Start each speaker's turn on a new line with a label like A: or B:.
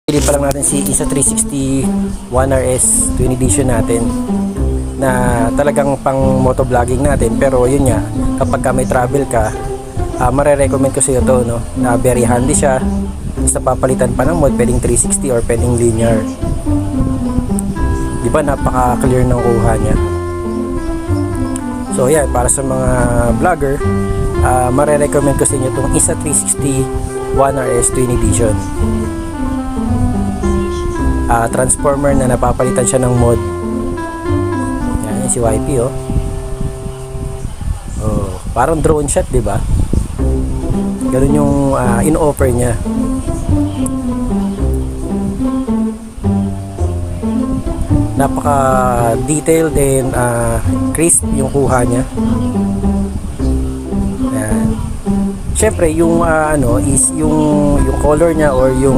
A: Pili pa lang natin si isa 360 1RS twin edition natin na talagang pang motovlogging natin, pero yun nga, kapag ka may travel ka, mare-recommend ko sa iyo to, no, na very handy siya. Sa papalitan pa ng mode, pwedeng 360 or pwedeng linear. Di ba napaka clear ng kuha niya. So yan, para sa mga vlogger, mare-recommend ko sa inyo itong isa 360 1RS twin edition. Transformer na napapalitan siya ng mod. Yan si YP, oh. Oh, parang drone shot, 'di ba? Ganun yung in-offer niya. Napaka detailed and crisp yung kuha niya. Yan. Syempre yung is yung color niya or yung